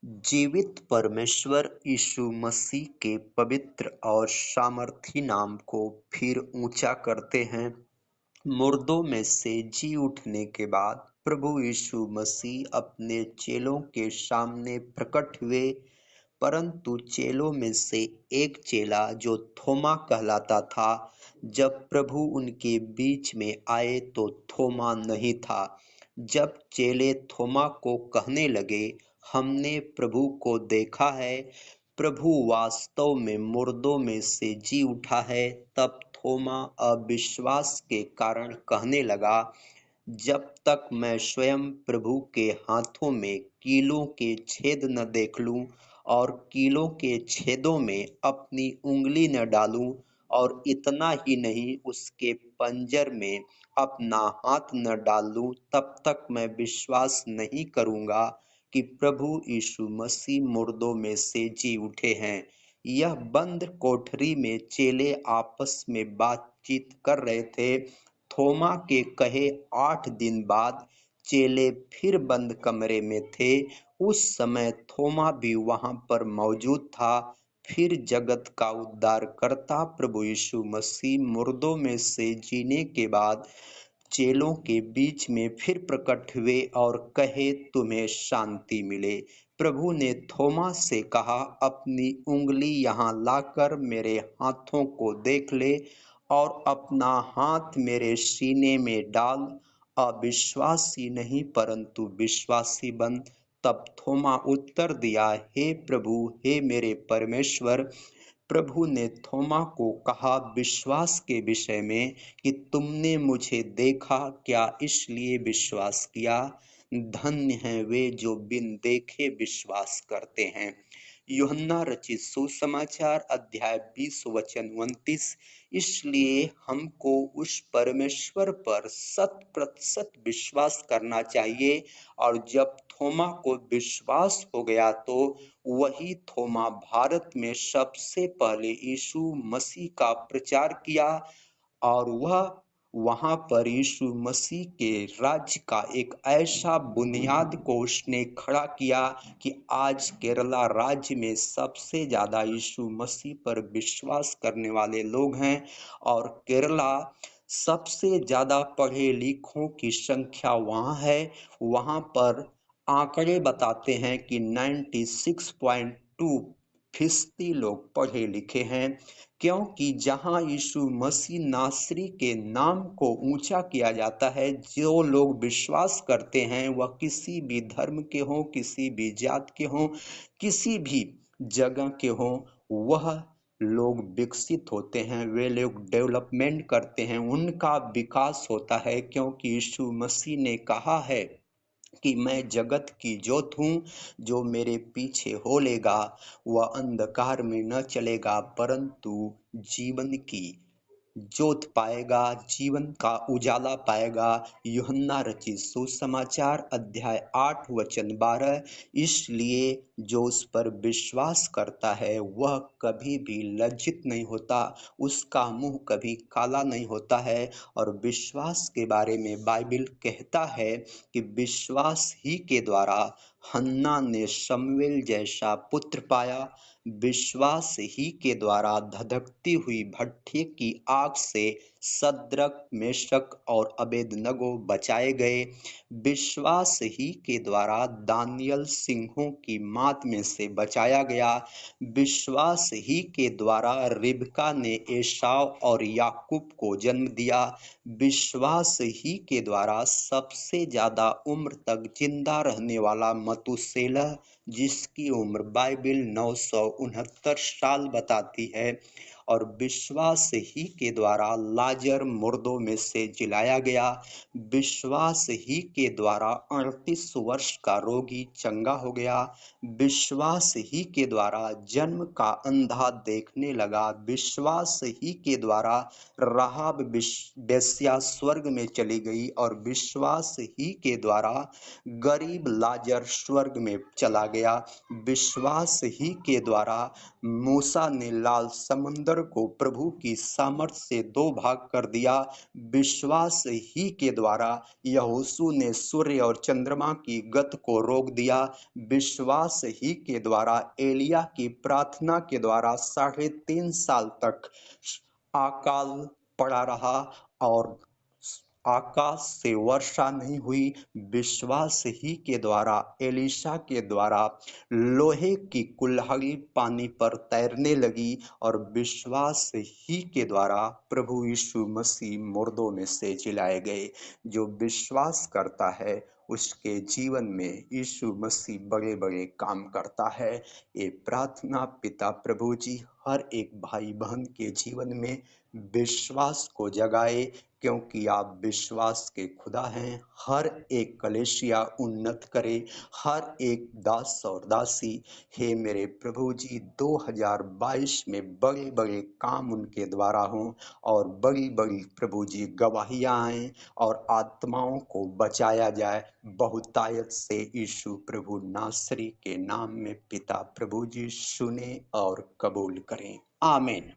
जीवित परमेश्वर यीशु मसीह के पवित्र और सामर्थी नाम को फिर ऊंचा करते हैं। मुर्दों में से जी उठने के बाद प्रभु यीशु मसीह अपने चेलों के सामने प्रकट हुए, परंतु चेलों में से एक चेला जो थोमा कहलाता था, जब प्रभु उनके बीच में आए तो थोमा नहीं था। जब चेले थोमा को कहने लगे, हमने प्रभु को देखा है, प्रभु वास्तव में मुर्दों में से जी उठा है, तब थोमा अविश्वास के कारण कहने लगा, जब तक मैं स्वयं प्रभु के हाथों में कीलों के छेद न देख लूं और कीलों के छेदों में अपनी उंगली न डालूं, और इतना ही नहीं उसके पंजर में अपना हाथ न डाल लूं, तब तक मैं विश्वास नहीं करूंगा कि प्रभु यीशु मसीह मुर्दों में से जी उठे हैं। यह बंद कोठरी में चेले आपस में बातचीत कर रहे थे। थोमा के कहे 8 दिन बाद चेले फिर बंद कमरे में थे। उस समय थोमा भी वहां पर मौजूद था। फिर जगत का उद्धारकर्ता प्रभु यीशु मसीह मुर्दों में से जीने के बाद चेलों के बीच में फिर प्रकट हुए और कहे, तुम्हें शांति मिले। प्रभु ने थोमा से कहा, अपनी उंगली यहाँ लाकर मेरे हाथों को देख ले और अपना हाथ मेरे सीने में डाल। अविश्वासी नहीं परंतु विश्वासी बन। तब थोमा उत्तर दिया, हे प्रभु, हे मेरे परमेश्वर। प्रभु ने थोमा को कहा, विश्वास के विषय में कि तुमने मुझे देखा, क्या इसलिए विश्वास किया? धन्य हैं वे जो बिन देखे विश्वास करते हैं। यूहन्ना रचित सुसमाचार अध्याय 20 वचन 29। इसलिए हमको उस परमेश्वर पर 100% विश्वास करना चाहिए। और जब थोमा को विश्वास हो गया तो वही थोमा भारत में सबसे पहले यीशु मसीह का प्रचार किया, और वह वहां पर यीशु मसीह के राज्य का एक ऐसा बुनियाद को उसने खड़ा किया कि आज केरला राज्य में सबसे ज्यादा यीशु मसीह पर विश्वास करने वाले लोग हैं। और केरला सबसे ज्यादा पढ़े लिखों की संख्या वहां है। वहां पर आंकड़े बताते हैं कि 96.2% लोग पढ़े लिखे हैं, क्योंकि जहां यीशु मसीह नासरी के नाम को ऊंचा किया जाता है, जो लोग विश्वास करते हैं वह किसी भी धर्म के हों, किसी भी जात के हों, किसी भी जगह के हों, वह लोग विकसित होते हैं, वे लोग डेवलपमेंट करते हैं, उनका विकास होता है, क्योंकि यीशु मसीह ने कहा है कि मैं जगत की ज्योत हूँ, जो मेरे पीछे हो लेगा वह अंधकार में न चलेगा परंतु जीवन की ज्योत पाएगा, जीवन का उजाला पाएगा। यूहन्ना रचित सुसमाचार अध्याय 8 वचन 12। इसलिए जो उस पर विश्वास करता है वह कभी भी लज्जित नहीं होता, उसका मुंह कभी काला नहीं होता है। और विश्वास के बारे में बाइबल कहता है कि विश्वास ही के द्वारा हन्ना ने शमूएल जैसा पुत्र पाया। विश्वास ही के द्वारा धधकती हुई भट्ठी की आग से सद्रक, मेशक और अबेदनगो बचाए गए। विश्वास ही के द्वारा दानियल सिंहों की मात में से बचाया गया। विश्वास ही के द्वारा रिबका ने एसाव और याकूब को जन्म दिया। विश्वास ही के द्वारा सबसे ज्यादा उम्र तक जिंदा रहने वाला मतुसेलह, जिसकी उम्र बाइबल 969 साल बताती है। और विश्वास ही के द्वारा लाजर मुर्दों में से जिलाया गया। विश्वास ही के द्वारा 38 वर्ष का रोगी चंगा हो गया। विश्वास ही के द्वारा जन्म का अंधा देखने लगा। विश्वास ही के द्वारा राहाब वेश्या स्वर्ग में चली गई। और विश्वास ही के द्वारा गरीब लाजर स्वर्ग में चला गया। विश्वास ही के द्वारा मूसा ने लाल समुंदर सागर को प्रभु की सामर्थ्य से दो भाग कर दिया। विश्वास ही के द्वारा यहोशू ने सूर्य और चंद्रमा की गति को रोक दिया। विश्वास ही के द्वारा एलिया की प्रार्थना के द्वारा 3.5 साल तक अकाल पड़ा रहा और आकाश से वर्षा नहीं हुई। विश्वास ही के द्वारा एलीशा के द्वारा लोहे की कुल्हाड़ी पानी पर तैरने लगी और विश्वास ही के द्वारा प्रभु यीशु मसीह मुर्दों में से जिलाए गए। जो विश्वास करता है उसके जीवन में यीशु मसीह बड़े बड़े काम करता है। ये प्रार्थना पिता प्रभु जी हर एक भाई बहन के जीवन में विश्वास को जगाए, क्योंकि आप विश्वास के खुदा हैं। हर एक कलीसिया उन्नत करे, हर एक दास और दासी हे मेरे प्रभु जी 2022 में बड़े बड़े काम उनके द्वारा हों और बड़ी बड़ी प्रभु जी गवाहियां आएं और आत्माओं को बचाया जाए बहुतायत से। यीशु प्रभु नासरी के नाम में पिता प्रभु जी सुने और कबूल करें, आमीन।